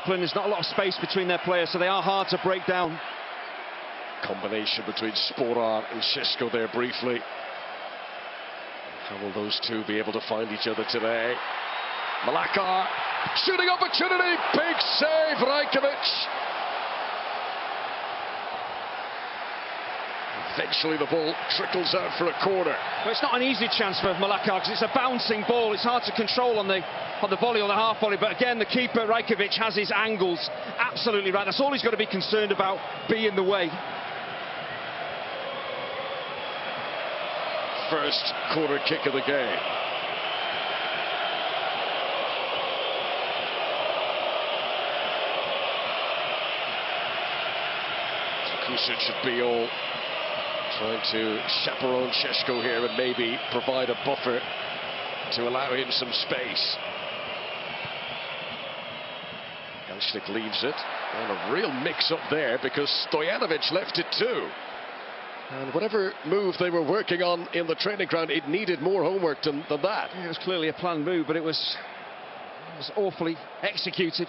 discipline. There's not a lot of space between their players, so they are hard to break down. Combination between Sporar and Šeško there briefly. How will those two be able to find each other today? Malakar, shooting opportunity, big save, Rajkovic. Eventually the ball trickles out for a corner. Well, it's not an easy chance for Malakar because it's a bouncing ball. It's hard to control on the volley or the half volley. But again, the keeper Rajkovic has his angles absolutely right. That's all he's got to be concerned about, be in the way. First corner kick of the game. Kusic should be all trying to chaperone Šeško here and maybe provide a buffer to allow him some space. Janšnik leaves it. And a real mix-up there because Stojanovic left it too. And whatever move they were working on in the training ground, it needed more homework than that. Yeah, it was clearly a planned move, but it was awfully executed.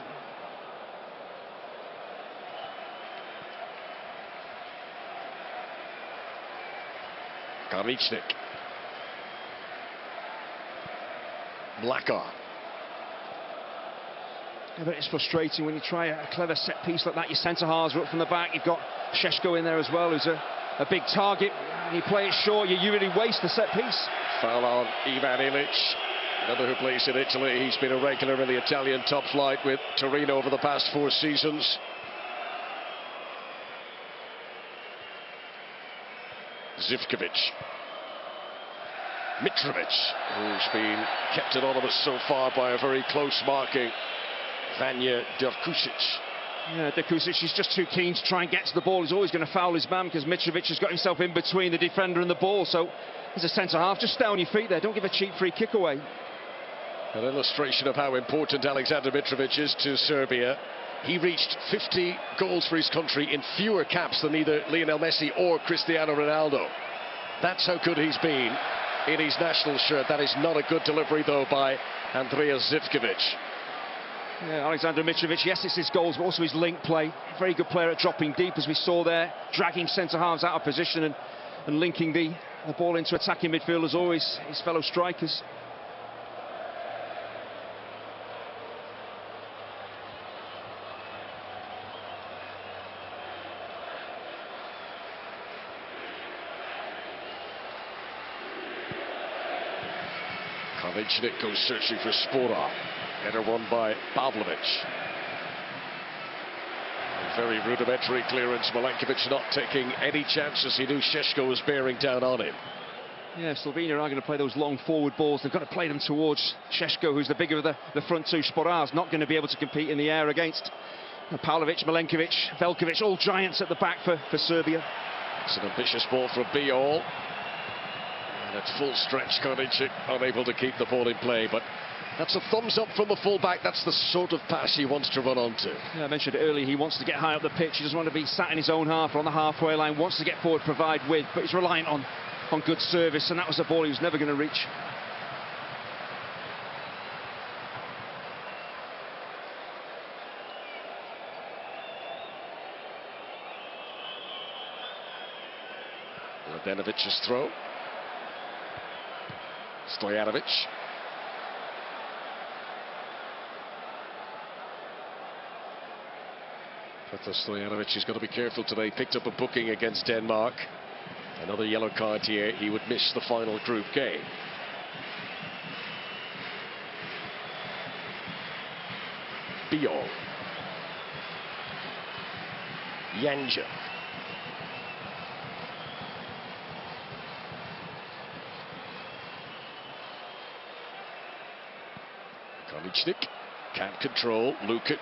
Karičnik. Mlakar. Yeah, but it's frustrating when you try a clever set piece like that. Your centre-halves are up from the back. You've got Šeško in there as well, who's a big target. And you play it short, you really waste the set piece. Foul on Ivan Ilic, another who plays in Italy. He's been a regular in the Italian top flight with Torino over the past 4 seasons. Zivkovic. Mitrovic, who's been kept anonymous so far by a very close marking Vanja Drkušić. Yeah, Drkušić is just too keen to try and get to the ball. He's always going to foul his man because Mitrovic has got himself in between the defender and the ball. So as a centre-half, just stay on your feet there. Don't give a cheap free kick away. An illustration of how important Aleksandar Mitrovic is to Serbia. He reached 50 goals for his country in fewer caps than either Lionel Messi or Cristiano Ronaldo. That's how good he's been in his national shirt. That is not a good delivery, though, by Andreas Zivkovic. Yeah, Aleksandar Mitrovic, yes, it's his goals, but also his link play. Very good player at dropping deep, as we saw there, dragging centre-halves out of position and linking the ball into attacking midfielders, always his fellow strikers. Karičnik goes searching for Sporar. Header won by Pavlovic. Very rudimentary clearance. Milenkovic not taking any chances. He knew Šeško was bearing down on him. Yeah, Slovenia are going to play those long forward balls. They've got to play them towards Šeško, who's the bigger of the front two. Sporar's not going to be able to compete in the air against Pavlovic, Milenkovic, Veljkovic, all giants at the back for Serbia. It's an ambitious ball from Bijol. And at full stretch, Karičnik unable to keep the ball in play, but that's a thumbs up from the fullback. That's the sort of pass he wants to run onto. Yeah, I mentioned it earlier, he wants to get high up the pitch. He doesn't want to be sat in his own half or on the halfway line, wants to get forward, provide width, but he's reliant on good service, and that was a ball he was never going to reach. Mladenovic's throw. Stojanovic. Petar Stojanovic has got to be careful today. Picked up a booking against Denmark. Another yellow card here. He would miss the final group game. Bijol. Janja. Karičnik can't control. Lukic.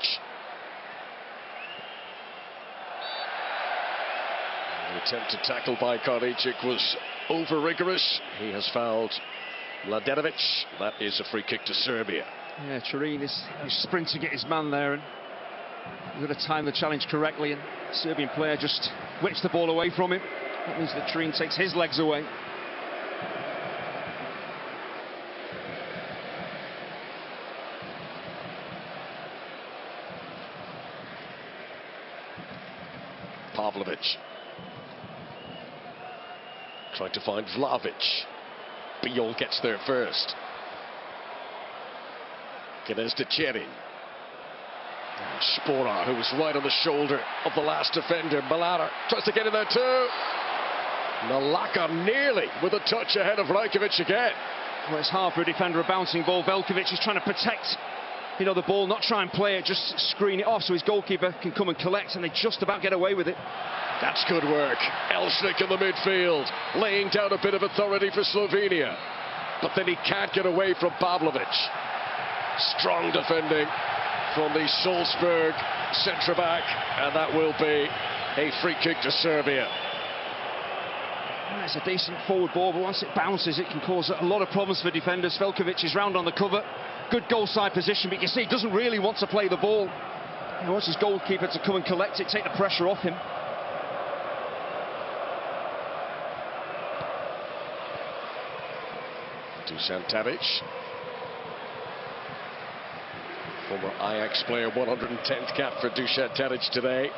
The attempt to tackle by Karičnik was over rigorous. He has fouled Mladenovic. That is a free kick to Serbia. Yeah, Turin is sprinting to get his man there, and he's got to time the challenge correctly, and the Serbian player just whips the ball away from him. That means that Turin takes his legs away. Pavlovic. Trying to find Vlahovic. Biol gets there first. Gnezda Cherin. Spora, who was right on the shoulder of the last defender. Malata tries to get in there too. Nalaka nearly with a touch ahead of Rajkovic again. Well, it's hard for a defender, a bouncing ball. Veljkovic is trying to protect, the ball, not try and play it, just screen it off so his goalkeeper can come and collect, and they just about get away with it. That's good work. Elshnik in the midfield, laying down a bit of authority for Slovenia. But then he can't get away from Pavlovic. Strong defending from the Salzburg centre-back, and that will be a free kick to Serbia. It's a decent forward ball, but once it bounces, it can cause a lot of problems for defenders. Veljkovic is round on the cover. Good goal side position, but you can see he doesn't really want to play the ball. He wants his goalkeeper to come and collect it, take the pressure off him. Dusan Tadic, former Ajax player, 110th cap for Dusan Tadic today.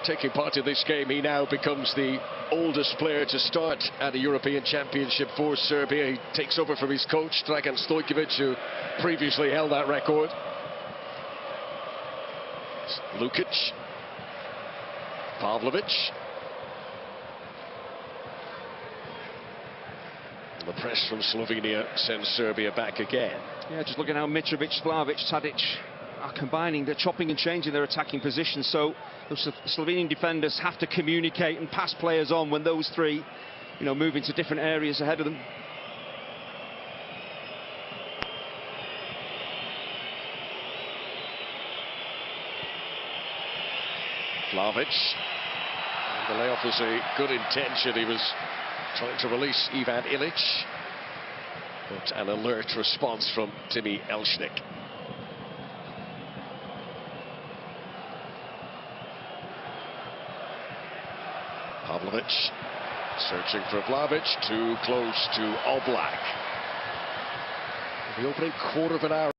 Taking part in this game, he now becomes the oldest player to start at a European Championship for Serbia. He takes over from his coach, Dragan Stojkovic, who previously held that record. Lukic, Pavlovic. The press from Slovenia sends Serbia back again. Yeah, just looking how Mitrovic, Vlahovic, Tadic are combining, they're chopping and changing their attacking position, so the Slovenian defenders have to communicate and pass players on when those three, move into different areas ahead of them. Vlahovic. The layoff was a good intention. He was trying to release Ivan Ilic, but an alert response from Timi Elshnik. Pavlovic searching for Vlahovic, too close to Oblak. The opening quarter of an hour.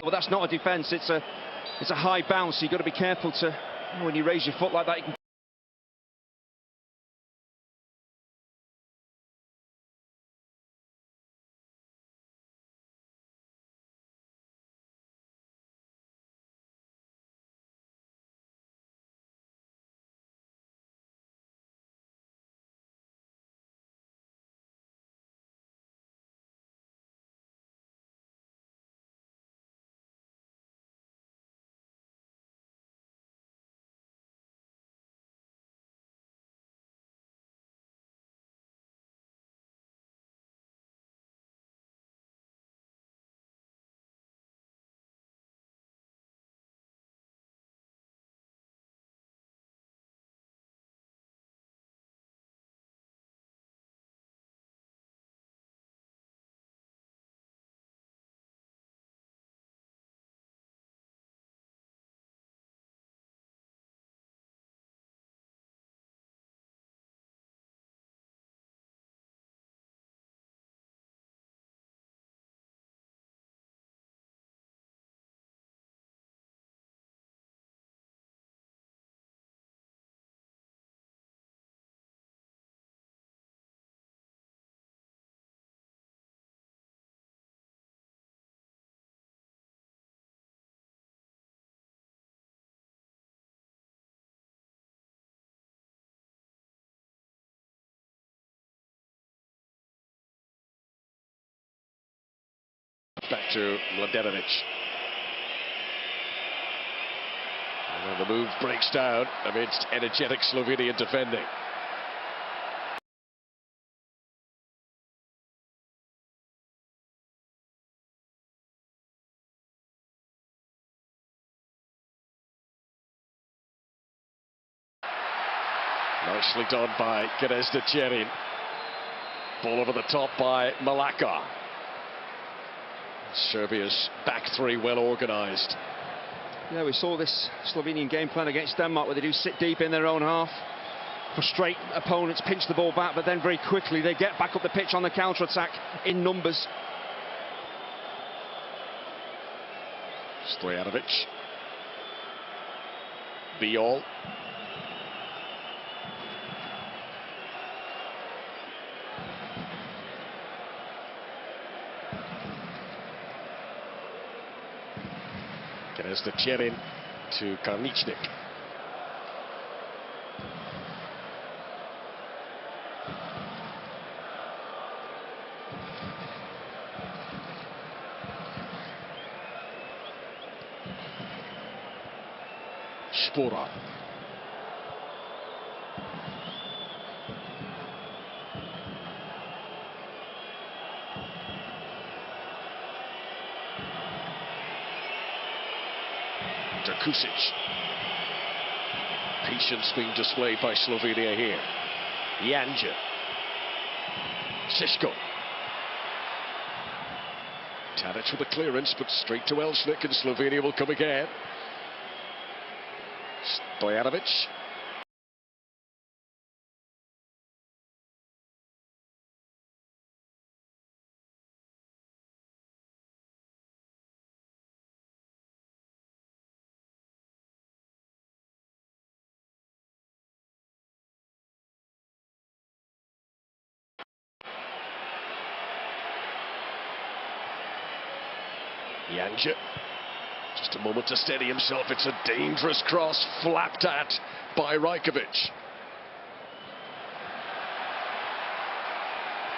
Well, that's not a defence, it's a high bounce. You've got to be careful to, when you raise your foot like that, you can Back to Mladenovic. And then the move breaks down amidst energetic Slovenian defending. Nicely done by Gnezda Cherin. Ball over the top by Malaka. Serbia's back three well organised. Yeah, we saw this Slovenian game plan against Denmark where they do sit deep in their own half, frustrate opponents, pinch the ball back, but then very quickly they get back up the pitch on the counter-attack in numbers. Stojanovic. Bijol. Gnezda Cherin to Karničnik. Spora. Kusic. Patience being displayed by Slovenia here. Janja. Sisko. Tadic with a clearance, but straight to Elšnik, and Slovenia will come again. Stojanovic. Janja, just a moment to steady himself. It's a dangerous cross, flapped at by Rajkovic.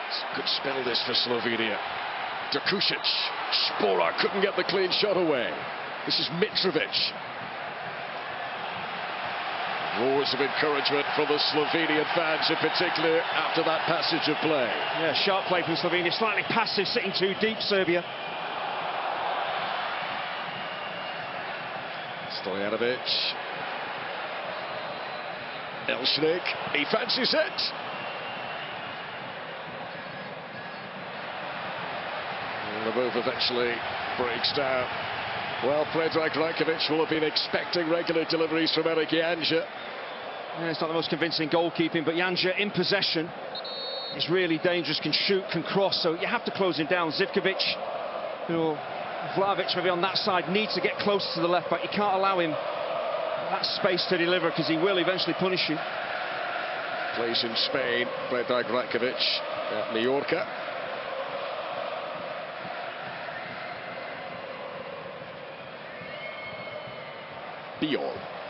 It's a good spell this for Slovenia. Kusic, Spora couldn't get the clean shot away. This is Mitrovic. Roars of encouragement from the Slovenian fans, in particular after that passage of play. Yeah, sharp play from Slovenia, slightly passive, sitting too deep, Serbia. Stojanovic. Elšnik, he fancies it. And the move eventually breaks down. Well, Predrag Rajkovic will have been expecting regular deliveries from Erik Janja. Yeah, it's not the most convincing goalkeeping, but Janja in possession is really dangerous, can shoot, can cross, so you have to close him down. Zivkovic, Vlahovic maybe on that side needs to get closer to the left back. You can't allow him that space to deliver because he will eventually punish you. Plays in Spain, Predrag Rajkovic at Mallorca. Bijol.